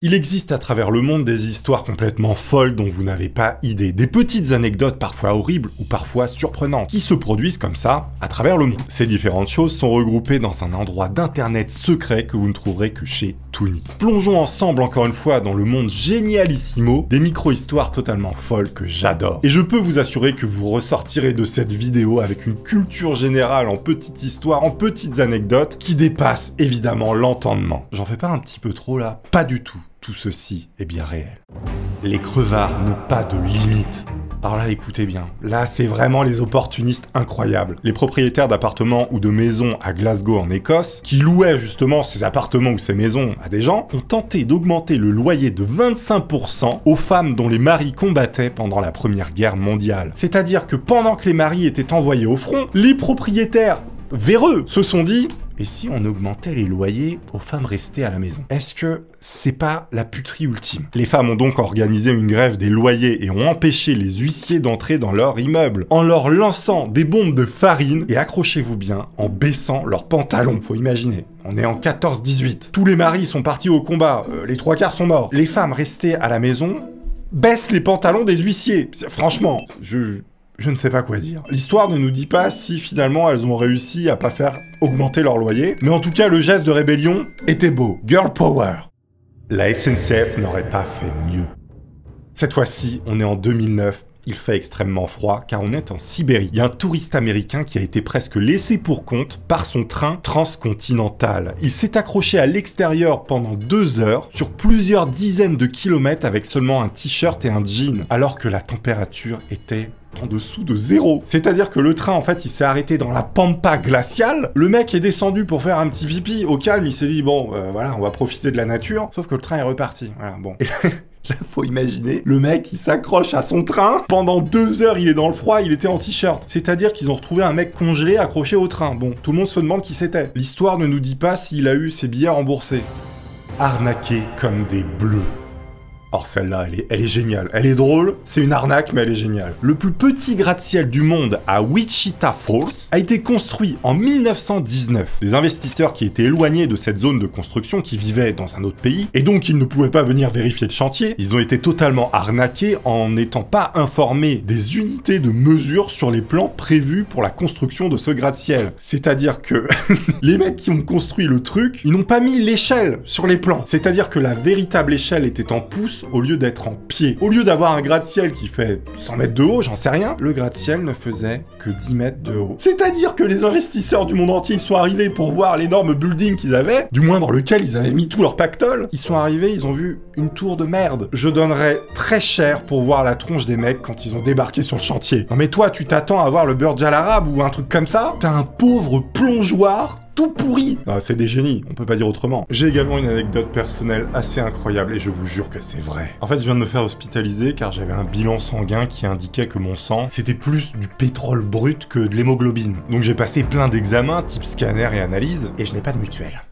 Il existe à travers le monde des histoires complètement folles dont vous n'avez pas idée, des petites anecdotes parfois horribles ou parfois surprenantes, qui se produisent comme ça à travers le monde. Ces différentes choses sont regroupées dans un endroit d'internet secret que vous ne trouverez que chez Toony. Plongeons ensemble encore une fois dans le monde génialissimo des micro-histoires totalement folles que j'adore. Et je peux vous assurer que vous ressortirez de cette vidéo avec une culture générale en petites histoires, en petites anecdotes qui dépassent évidemment l'entendement. J'en fais pas un petit peu trop là? Pas du tout. Tout ceci est bien réel. Les crevards n'ont pas de limite. Alors là, écoutez bien, là c'est vraiment les opportunistes incroyables. Les propriétaires d'appartements ou de maisons à Glasgow en Écosse, qui louaient justement ces appartements ou ces maisons à des gens, ont tenté d'augmenter le loyer de 25% aux femmes dont les maris combattaient pendant la Première Guerre mondiale. C'est-à-dire que pendant que les maris étaient envoyés au front, les propriétaires véreux se sont dit: et si on augmentait les loyers aux femmes restées à la maison? Est-ce que c'est pas la puterie ultime? Les femmes ont donc organisé une grève des loyers et ont empêché les huissiers d'entrer dans leur immeuble en leur lançant des bombes de farine et, accrochez-vous bien, en baissant leurs pantalons. Faut imaginer. On est en 14-18. Tous les maris sont partis au combat, les 3/4 sont morts. Les femmes restées à la maison baissent les pantalons des huissiers. Franchement, je ne sais pas quoi dire. L'histoire ne nous dit pas si finalement elles ont réussi à pas faire augmenter leur loyer, mais en tout cas le geste de rébellion était beau. Girl power. La SNCF n'aurait pas fait mieux. Cette fois-ci, on est en 2009. Il fait extrêmement froid car on est en Sibérie. Il y a un touriste américain qui a été presque laissé pour compte par son train transcontinental. Il s'est accroché à l'extérieur pendant 2 heures sur plusieurs dizaines de kilomètres avec seulement un t-shirt et un jean, alors que la température était en dessous de 0. C'est-à-dire que le train, en fait, il s'est arrêté dans la pampa glaciale. Le mec est descendu pour faire un petit pipi. Au calme, il s'est dit, bon, voilà, on va profiter de la nature. Sauf que le train est reparti. Voilà, bon. Là, faut imaginer, le mec, il s'accroche à son train. Pendant 2 heures, il est dans le froid, il était en t-shirt. C'est-à-dire qu'ils ont retrouvé un mec congelé accroché au train. Bon, tout le monde se demande qui c'était. L'histoire ne nous dit pas s'il a eu ses billets remboursés. Arnaqué comme des bleus. Or celle-là, elle est géniale. Elle est drôle, c'est une arnaque, mais elle est géniale. Le plus petit gratte-ciel du monde à Wichita Falls a été construit en 1919. Les investisseurs qui étaient éloignés de cette zone de construction, qui vivaient dans un autre pays, et donc ils ne pouvaient pas venir vérifier le chantier, ils ont été totalement arnaqués en n'étant pas informés des unités de mesure sur les plans prévus pour la construction de ce gratte-ciel. C'est-à-dire que les mecs qui ont construit le truc, ils n'ont pas mis l'échelle sur les plans. C'est-à-dire que la véritable échelle était en pouces au lieu d'être en pied. Au lieu d'avoir un gratte-ciel qui fait 100 mètres de haut, j'en sais rien, le gratte-ciel ne faisait que 10 mètres de haut. C'est-à-dire que les investisseurs du monde entier, ils sont arrivés pour voir l'énorme building qu'ils avaient, du moins dans lequel ils avaient mis tout leur pactole. Ils sont arrivés, ils ont vu une tour de merde. Je donnerais très cher pour voir la tronche des mecs quand ils ont débarqué sur le chantier. Non mais toi, tu t'attends à voir le Burj Al Arab ou un truc comme ça? T'as un pauvre plongeoir tout pourri. Ah, c'est des génies, on peut pas dire autrement. J'ai également une anecdote personnelle assez incroyable et je vous jure que c'est vrai. En fait, je viens de me faire hospitaliser car j'avais un bilan sanguin qui indiquait que mon sang, c'était plus du pétrole brut que de l'hémoglobine. Donc j'ai passé plein d'examens, type scanner et analyse, et je n'ai pas de mutuelle.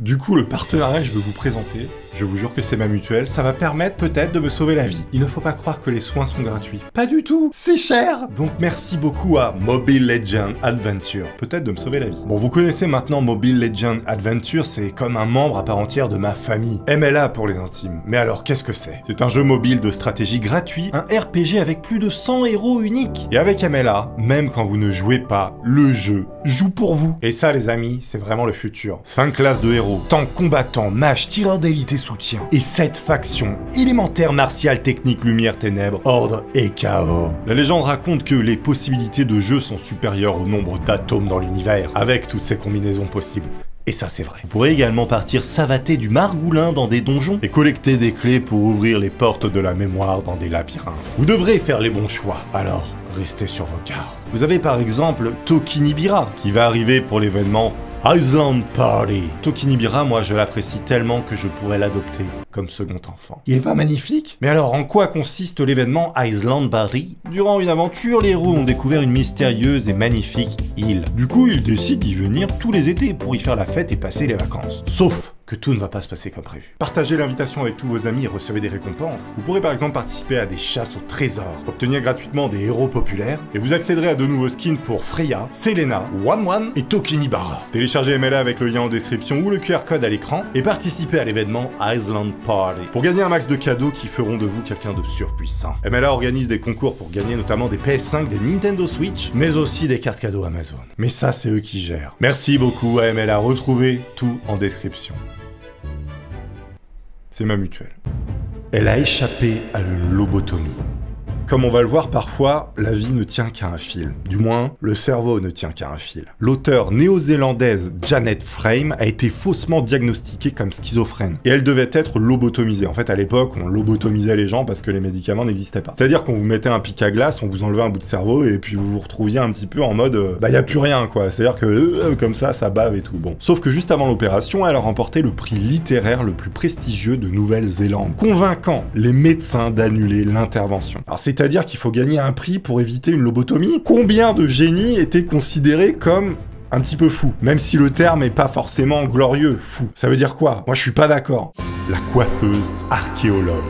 Du coup, le partenariat que je veux vous présenter, je vous jure que c'est ma mutuelle, ça va permettre peut-être de me sauver la vie. Il ne faut pas croire que les soins sont gratuits. Pas du tout, c'est cher. Donc merci beaucoup à Mobile Legend Adventure, peut-être de me sauver la vie. Bon, vous connaissez maintenant Mobile Legend Adventure, c'est comme un membre à part entière de ma famille. MLA pour les intimes. Mais alors, qu'est-ce que c'est? C'est un jeu mobile de stratégie gratuit, un RPG avec plus de 100 héros uniques. Et avec MLA, même quand vous ne jouez pas, le jeu joue pour vous. Et ça, les amis, c'est vraiment le futur. 5 classes de héros, tank, combattant, mage, tireur d'élite et soutien. Et 7 factions, élémentaire, martial, technique, lumière, ténèbres, ordre et chaos. La légende raconte que les possibilités de jeu sont supérieures au nombre d'atomes dans l'univers, avec toutes ces combinaisons possibles. Et ça, c'est vrai. Vous pourrez également partir savater du margoulin dans des donjons et collecter des clés pour ouvrir les portes de la mémoire dans des labyrinthes. Vous devrez faire les bons choix, alors restez sur vos gardes. Vous avez par exemple Tokinibira qui va arriver pour l'événement Island Party. Tokinibira, moi je l'apprécie tellement que je pourrais l'adopter comme second enfant. Il est pas magnifique? Mais alors, en quoi consiste l'événement Island Party? Durant une aventure, les héros ont découvert une mystérieuse et magnifique île. Du coup, ils décident d'y venir tous les étés pour y faire la fête et passer les vacances. Sauf que tout ne va pas se passer comme prévu. Partagez l'invitation avec tous vos amis et recevez des récompenses. Vous pourrez par exemple participer à des chasses au trésor, obtenir gratuitement des héros populaires, et vous accéderez à de nouveaux skins pour Freya, Selena, One et Tokinibara. Téléchargez MLA avec le lien en description ou le QR code à l'écran, et participez à l'événement Island Party, pour gagner un max de cadeaux qui feront de vous quelqu'un de surpuissant. MLA organise des concours pour gagner notamment des PS5, des Nintendo Switch, mais aussi des cartes cadeaux Amazon. Mais ça, c'est eux qui gèrent. Merci beaucoup à MLA, retrouvez tout en description. C'est ma mutuelle. Elle a échappé à une lobotomie. Comme on va le voir parfois, la vie ne tient qu'à un fil. Du moins, le cerveau ne tient qu'à un fil. L'auteure néo-zélandaise Janet Frame a été faussement diagnostiquée comme schizophrène. Et elle devait être lobotomisée. En fait, à l'époque, on lobotomisait les gens parce que les médicaments n'existaient pas. C'est-à-dire qu'on vous mettait un pic à glace, on vous enlevait un bout de cerveau, et puis vous vous retrouviez un petit peu en mode y a plus rien, quoi. C'est-à-dire que comme ça bave et tout. Bon. Sauf que juste avant l'opération, elle a remporté le prix littéraire le plus prestigieux de Nouvelle-Zélande, convainquant les médecins d'annuler l'intervention. Alors c'est-à-dire qu'il faut gagner un prix pour éviter une lobotomie? Combien de génies étaient considérés comme un petit peu fous? Même si le terme est pas forcément glorieux, fou. Ça veut dire quoi? Moi je suis pas d'accord. La coiffeuse archéologue.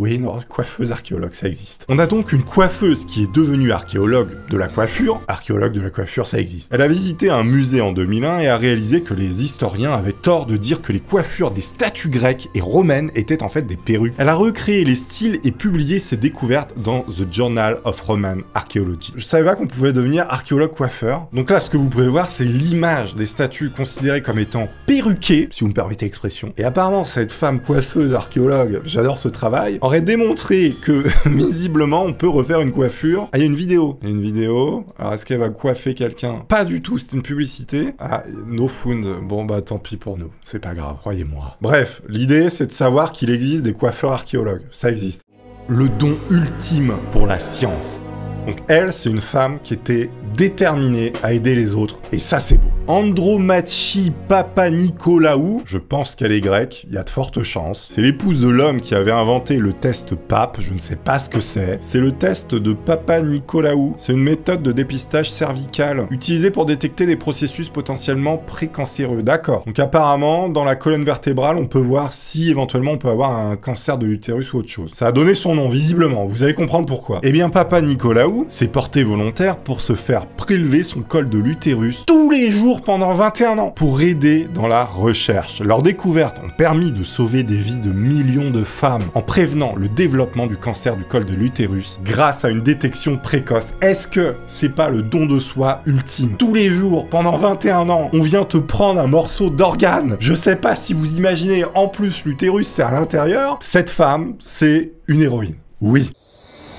Oui, non, coiffeuse archéologue, ça existe. On a donc une coiffeuse qui est devenue archéologue de la coiffure. Archéologue de la coiffure, ça existe. Elle a visité un musée en 2001 et a réalisé que les historiens avaient tort de dire que les coiffures des statues grecques et romaines étaient en fait des perruques. Elle a recréé les styles et publié ses découvertes dans The Journal of Roman Archaeology. Je savais pas qu'on pouvait devenir archéologue coiffeur. Donc là, ce que vous pouvez voir, c'est l'image des statues considérées comme étant perruquées, si vous me permettez l'expression. Et apparemment, cette femme coiffeuse archéologue, j'adore ce travail, aurait démontré que, visiblement, on peut refaire une coiffure. Ah, il y a une vidéo. Il y a une vidéo. Alors, est-ce qu'elle va coiffer quelqu'un? Pas du tout, c'est une publicité. Ah, no fund. Bon, bah, tant pis pour nous. C'est pas grave, croyez-moi. Bref, l'idée, c'est de savoir qu'il existe des coiffeurs archéologues. Ça existe. Le don ultime pour la science. Donc elle, c'est une femme qui était déterminée à aider les autres, et ça c'est beau. Andromachi Papanicolaou, je pense qu'elle est grecque, il y a de fortes chances. C'est l'épouse de l'homme qui avait inventé le test PAP, je ne sais pas ce que c'est. C'est le test de Papanicolaou. C'est une méthode de dépistage cervical, utilisée pour détecter des processus potentiellement précancéreux. D'accord. Donc apparemment, dans la colonne vertébrale, on peut voir si éventuellement on peut avoir un cancer de l'utérus ou autre chose. Ça a donné son nom, visiblement, vous allez comprendre pourquoi. Eh bien, Papanicolaou s'est porté volontaire pour se faire prélever son col de l'utérus tous les jours pendant 21 ans pour aider dans la recherche. Leurs découvertes ont permis de sauver des vies de millions de femmes en prévenant le développement du cancer du col de l'utérus grâce à une détection précoce. Est-ce que c'est pas le don de soi ultime? Tous les jours, pendant 21 ans, on vient te prendre un morceau d'organe. Je sais pas si vous imaginez, en plus l'utérus c'est à l'intérieur. Cette femme, c'est une héroïne. Oui.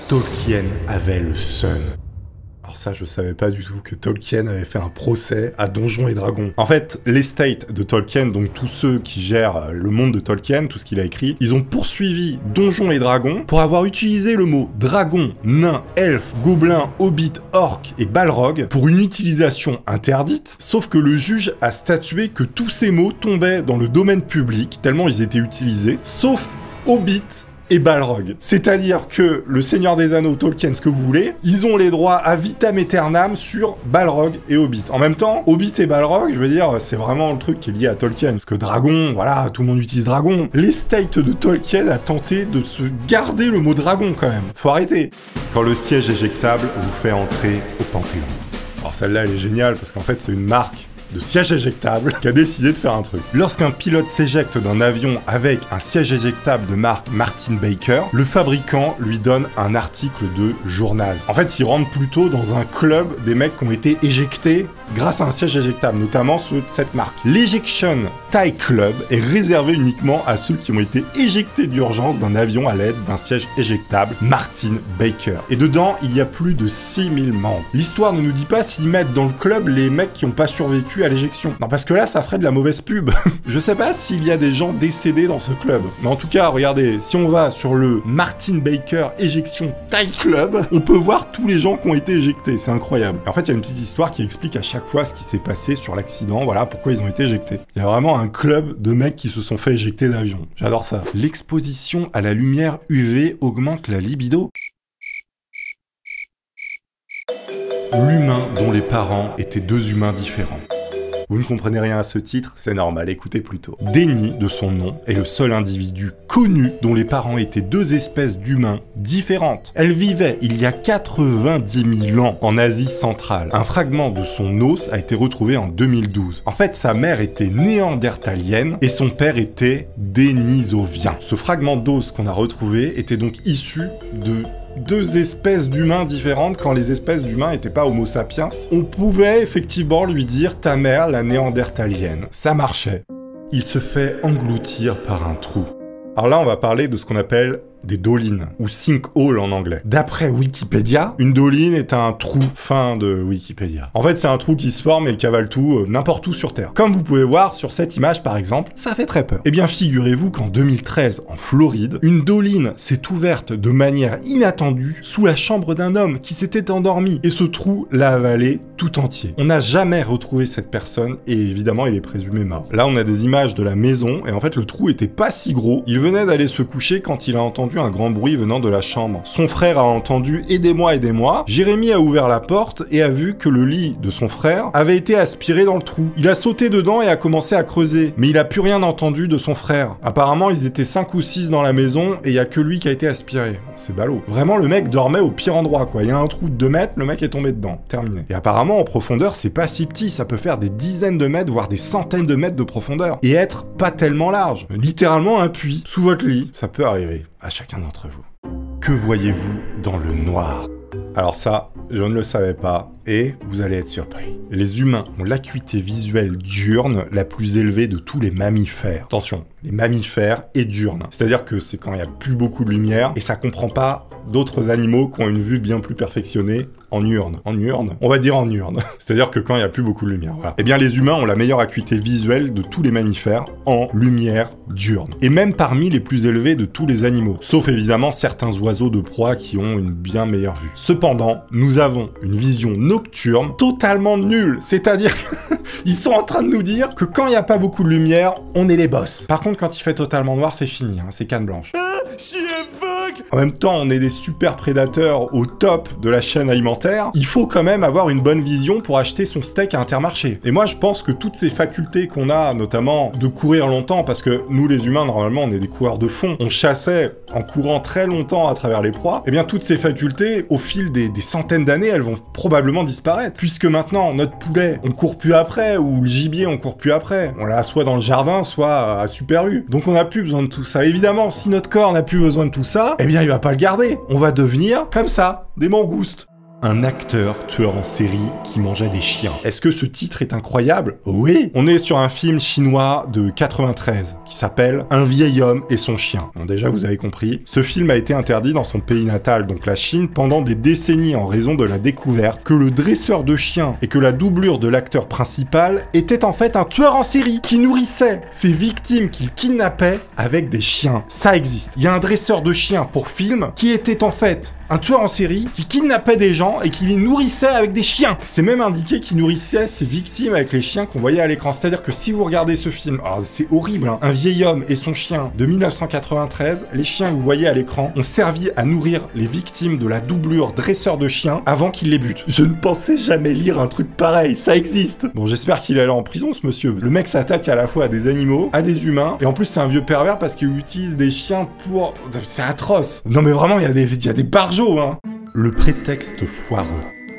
Tolkien avait le seum. Alors ça, je savais pas du tout que Tolkien avait fait un procès à Donjons et Dragons. En fait, l'estate de Tolkien, donc tous ceux qui gèrent le monde de Tolkien, tout ce qu'il a écrit, ils ont poursuivi Donjons et Dragons pour avoir utilisé le mot dragon, nain, elfe, gobelin, hobbit, orc et balrog pour une utilisation interdite, sauf que le juge a statué que tous ces mots tombaient dans le domaine public, tellement ils étaient utilisés, sauf hobbit et Balrog. C'est-à-dire que le Seigneur des Anneaux, Tolkien, ce que vous voulez, ils ont les droits à vitam aeternam sur Balrog et Hobbit. En même temps, Hobbit et Balrog, je veux dire, c'est vraiment le truc qui est lié à Tolkien. Parce que dragon, voilà, tout le monde utilise dragon. L'estate de Tolkien a tenté de se garder le mot dragon quand même. Faut arrêter. Quand le siège éjectable vous fait entrer au Panthéon. Alors celle-là, elle est géniale parce qu'en fait, c'est une marque de siège éjectable qui a décidé de faire un truc. Lorsqu'un pilote s'éjecte d'un avion avec un siège éjectable de marque Martin Baker, le fabricant lui donne un article de journal. En fait, il rentre plutôt dans un club des mecs qui ont été éjectés grâce à un siège éjectable, notamment ceux de cette marque. L'Ejection Tie Club est réservé uniquement à ceux qui ont été éjectés d'urgence d'un avion à l'aide d'un siège éjectable Martin Baker. Et dedans, il y a plus de 6000 membres. L'histoire ne nous dit pas s'ils mettent dans le club les mecs qui n'ont pas survécu à l'éjection. Non, parce que là, ça ferait de la mauvaise pub. Je sais pas s'il y a des gens décédés dans ce club. Mais en tout cas, regardez, si on va sur le Martin Baker Ejection Tie Club, on peut voir tous les gens qui ont été éjectés. C'est incroyable. Et en fait, il y a une petite histoire qui explique à chaque fois ce qui s'est passé sur l'accident. Voilà pourquoi ils ont été éjectés. Il y a vraiment un club de mecs qui se sont fait éjecter d'avion. J'adore ça. L'exposition à la lumière UV augmente la libido. L'humain dont les parents étaient deux humains différents. Vous ne comprenez rien à ce titre? C'est normal, écoutez plutôt. Denny, de son nom, est le seul individu connu dont les parents étaient deux espèces d'humains différentes. Elle vivait il y a 90 000 ans en Asie centrale. Un fragment de son os a été retrouvé en 2012. En fait, sa mère était néandertalienne et son père était dénisovien. Ce fragment d'os qu'on a retrouvé était donc issu de deux espèces d'humains différentes quand les espèces d'humains n'étaient pas Homo sapiens. On pouvait effectivement lui dire ta mère, la néandertalienne. Ça marchait. Il se fait engloutir par un trou. Alors là, on va parler de ce qu'on appelle des dolines, ou sinkhole en anglais. D'après Wikipédia, une doline est un trou. Fin de Wikipédia. En fait, c'est un trou qui se forme et cavale tout n'importe où sur Terre. Comme vous pouvez voir sur cette image, par exemple, ça fait très peur. Eh bien, figurez-vous qu'en 2013, en Floride, une doline s'est ouverte de manière inattendue sous la chambre d'un homme qui s'était endormi, et ce trou l'a avalé tout entier. On n'a jamais retrouvé cette personne, et évidemment, il est présumé mort. Là, on a des images de la maison, et en fait, le trou était pas si gros. Il venait d'aller se coucher quand il a entendu un grand bruit venant de la chambre. Son frère a entendu « Aidez-moi, aidez-moi ». Jérémy a ouvert la porte et a vu que le lit de son frère avait été aspiré dans le trou. Il a sauté dedans et a commencé à creuser, mais il a plus rien entendu de son frère. Apparemment, ils étaient 5 ou 6 dans la maison et il y a que lui qui a été aspiré. Bon, c'est ballot. Vraiment, le mec dormait au pire endroit, quoi. Il y a un trou de 2 mètres, le mec est tombé dedans. Terminé. Et apparemment, en profondeur, c'est pas si petit. Ça peut faire des dizaines de mètres, voire des centaines de mètres de profondeur. Et être pas tellement large. Littéralement un puits sous votre lit. Ça peut arriver à chacun d'entre vous. Que voyez-vous dans le noir? Alors ça, je ne le savais pas, et vous allez être surpris. Les humains ont l'acuité visuelle diurne la plus élevée de tous les mammifères. Attention, les mammifères et diurnes. C'est-à-dire que c'est quand il n'y a plus beaucoup de lumière, et ça comprend pas d'autres animaux qui ont une vue bien plus perfectionnée en urne. En urne? On va dire en urne. C'est-à-dire que quand il n'y a plus beaucoup de lumière, voilà. Eh bien, les humains ont la meilleure acuité visuelle de tous les mammifères en lumière diurne. Et même parmi les plus élevés de tous les animaux. Sauf évidemment certains oiseaux de proie qui ont une bien meilleure vue. Cependant, nous avons une vision nocturne totalement nulle. C'est-à-dire qu'ils sont en train de nous dire que quand il n'y a pas beaucoup de lumière, on est les boss. Par contre, quand il fait totalement noir, c'est fini, hein, c'est canne blanche. En même temps, on est des super prédateurs au top de la chaîne alimentaire. Il faut quand même avoir une bonne vision pour acheter son steak à Intermarché. Et moi, je pense que toutes ces facultés qu'on a, notamment de courir longtemps, parce que nous, les humains, normalement, on est des coureurs de fond. On chassait en courant très longtemps à travers les proies. Eh bien, toutes ces facultés, au fil des centaines d'années, elles vont probablement disparaître. Puisque maintenant, notre poulet, on court plus après, ou le gibier, on court plus après. On l'a soit dans le jardin, soit à Super U. Donc, on n'a plus besoin de tout ça. Évidemment, si notre corps n'a plus besoin de tout ça, eh bien, il va pas le garder. On va devenir, comme ça, des mangoustes. Un acteur tueur en série qui mangeait des chiens. Est-ce que ce titre est incroyable? Oui. On est sur un film chinois de 93 qui s'appelle Un vieil homme et son chien. Bon, déjà, vous avez compris. Ce film a été interdit dans son pays natal, donc la Chine, pendant des décennies en raison de la découverte que le dresseur de chiens et que la doublure de l'acteur principal était en fait un tueur en série qui nourrissait ses victimes qu'il kidnappait avec des chiens. Ça existe. Il y a un dresseur de chiens pour film qui était en fait un tueur en série qui kidnappait des gens et qui les nourrissait avec des chiens. C'est même indiqué qu'il nourrissait ses victimes avec les chiens qu'on voyait à l'écran. C'est-à-dire que si vous regardez ce film, alors c'est horrible, hein, Un vieil homme et son chien de 1993, les chiens que vous voyez à l'écran ont servi à nourrir les victimes de la doublure dresseur de chiens avant qu'il les bute. Je ne pensais jamais lire un truc pareil, ça existe. Bon, j'espère qu'il est allé en prison, ce monsieur. Le mec s'attaque à la fois à des animaux, à des humains, et en plus c'est un vieux pervers parce qu'il utilise des chiens pour... C'est atroce. Non mais vraiment, il y a des barjots. Hein. Le prétexte foireux.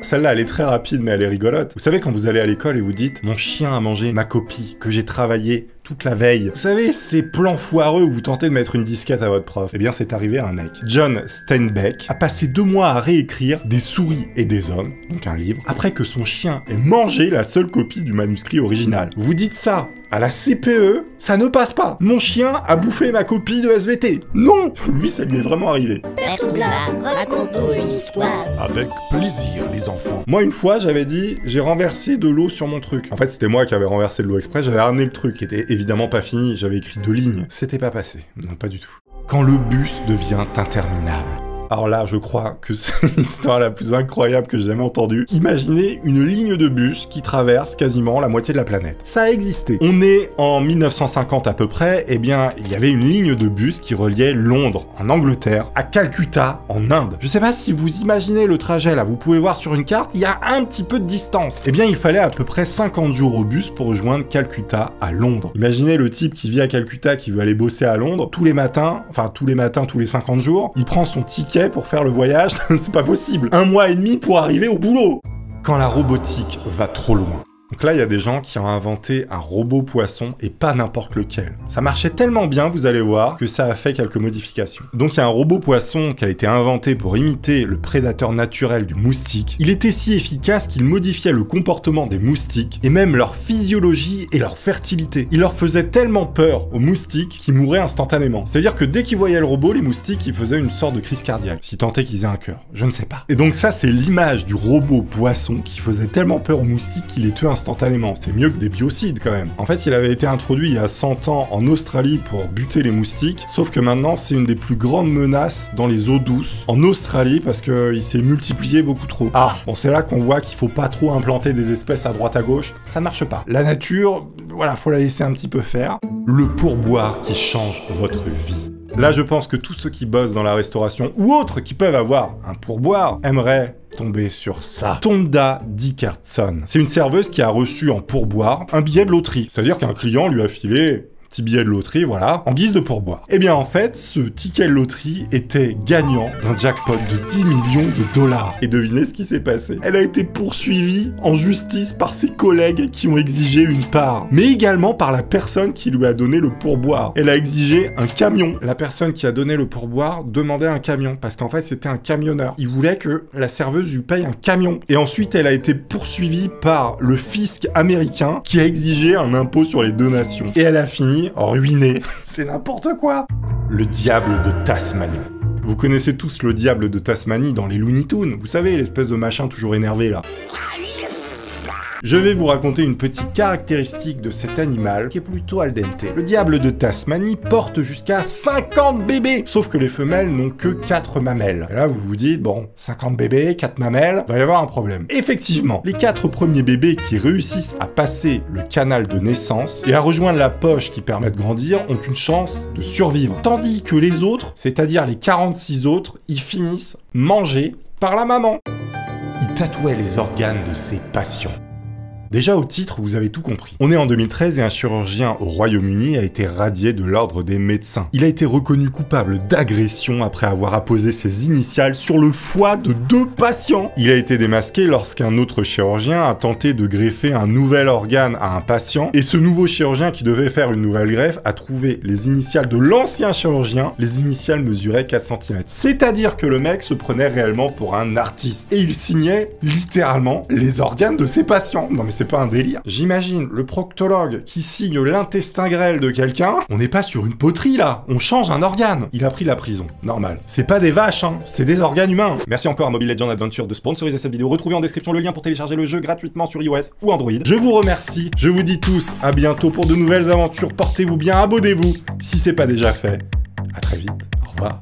Celle-là, elle est très rapide, mais elle est rigolote. Vous savez, quand vous allez à l'école et vous dites « Mon chien a mangé ma copie que j'ai travaillée toute la veille ». Vous savez, ces plans foireux où vous tentez de mettre une disquette à votre prof. Eh bien, c'est arrivé à un mec. John Steinbeck a passé 2 mois à réécrire Des souris et des hommes, donc un livre, après que son chien ait mangé la seule copie du manuscrit original. Vous dites ça à la CPE, ça ne passe pas. Mon chien a bouffé ma copie de SVT. Non, lui, ça lui est vraiment arrivé. Raconte-nous l'histoire. Avec plaisir, les enfants. Moi, une fois, j'avais dit, j'ai renversé de l'eau sur mon truc. En fait, c'était moi qui avais renversé de l'eau exprès, j'avais ramené le truc, qui était évidemment pas fini, j'avais écrit 2 lignes. C'était pas passé. Non, pas du tout. Quand le bus devient interminable. Alors là, je crois que c'est l'histoire la plus incroyable que j'ai jamais entendue. Imaginez une ligne de bus qui traverse quasiment la moitié de la planète. Ça a existé. On est en 1950 à peu près, eh bien, il y avait une ligne de bus qui reliait Londres, en Angleterre, à Calcutta, en Inde. Je sais pas si vous imaginez le trajet là, vous pouvez voir sur une carte, il y a un petit peu de distance. Eh bien, il fallait à peu près 50 jours au bus pour rejoindre Calcutta à Londres. Imaginez le type qui vit à Calcutta, qui veut aller bosser à Londres, tous les matins, tous les 50 jours, il prend son ticket pour faire le voyage, c'est pas possible. 1 mois et demi pour arriver au boulot. Quand la robotique va trop loin. Donc là, il y a des gens qui ont inventé un robot poisson et pas n'importe lequel. Ça marchait tellement bien, vous allez voir, que ça a fait quelques modifications. Donc il y a un robot poisson qui a été inventé pour imiter le prédateur naturel du moustique. Il était si efficace qu'il modifiait le comportement des moustiques et même leur physiologie et leur fertilité. Il leur faisait tellement peur aux moustiques qu'ils mouraient instantanément. C'est-à-dire que dès qu'ils voyaient le robot, les moustiques, ils faisaient une sorte de crise cardiaque. Si tant est qu'ils aient un cœur, je ne sais pas. Et donc ça, c'est l'image du robot poisson qui faisait tellement peur aux moustiques qu'il les tuait instantanément. C'est mieux que des biocides quand même. En fait, il avait été introduit il y a 100 ans en Australie pour buter les moustiques, sauf que maintenant c'est une des plus grandes menaces dans les eaux douces en Australie parce qu'il s'est multiplié beaucoup trop. Ah, bon c'est là qu'on voit qu'il faut pas trop implanter des espèces à droite à gauche, ça marche pas. La nature, voilà, faut la laisser un petit peu faire. Le pourboire qui change votre vie. Là, je pense que tous ceux qui bossent dans la restauration ou autres qui peuvent avoir un pourboire aimeraient tomber sur ça. Tonda Dickerson. C'est une serveuse qui a reçu en pourboire un billet de loterie. C'est-à-dire qu'un client lui a filé petit billet de loterie, voilà, en guise de pourboire. Eh bien, en fait, ce ticket de loterie était gagnant d'un jackpot de 10 millions de dollars. Et devinez ce qui s'est passé. Elle a été poursuivie en justice par ses collègues qui ont exigé une part, mais également par la personne qui lui a donné le pourboire. Elle a exigé un camion. La personne qui a donné le pourboire demandait un camion, parce qu'en fait, c'était un camionneur. Il voulait que la serveuse lui paye un camion. Et ensuite, elle a été poursuivie par le fisc américain qui a exigé un impôt sur les donations. Et elle a fini ruiné. C'est n'importe quoi. Le diable de Tasmanie. Vous connaissez tous le diable de Tasmanie dans les Looney Tunes. Vous savez, l'espèce de machin toujours énervé là. Je vais vous raconter une petite caractéristique de cet animal qui est plutôt al dente. Le diable de Tasmanie porte jusqu'à 50 bébés, sauf que les femelles n'ont que 4 mamelles. Et là, vous vous dites, bon, 50 bébés, 4 mamelles, va y avoir un problème. Effectivement, les 4 premiers bébés qui réussissent à passer le canal de naissance et à rejoindre la poche qui permet de grandir ont une chance de survivre. Tandis que les autres, c'est-à-dire les 46 autres, ils finissent mangés par la maman. Il tatouait les organes de ses patients. Déjà au titre, vous avez tout compris. On est en 2013 et un chirurgien au Royaume-Uni a été radié de l'ordre des médecins. Il a été reconnu coupable d'agression après avoir apposé ses initiales sur le foie de 2 patients. Il a été démasqué lorsqu'un autre chirurgien a tenté de greffer un nouvel organe à un patient et ce nouveau chirurgien qui devait faire une nouvelle greffe a trouvé les initiales de l'ancien chirurgien. Les initiales mesuraient 4 cm. C'est-à-dire que le mec se prenait réellement pour un artiste et il signait littéralement les organes de ses patients. Non mais c'est pas un délire. J'imagine le proctologue qui signe l'intestin grêle de quelqu'un. On n'est pas sur une poterie là, on change un organe. Il a pris la prison, normal. C'est pas des vaches, hein, c'est des organes humains. Merci encore à Mobile Legends Adventure de sponsoriser cette vidéo. Retrouvez en description le lien pour télécharger le jeu gratuitement sur iOS ou Android. Je vous remercie, je vous dis tous à bientôt pour de nouvelles aventures. Portez-vous bien, abonnez-vous si c'est pas déjà fait. À très vite, au revoir.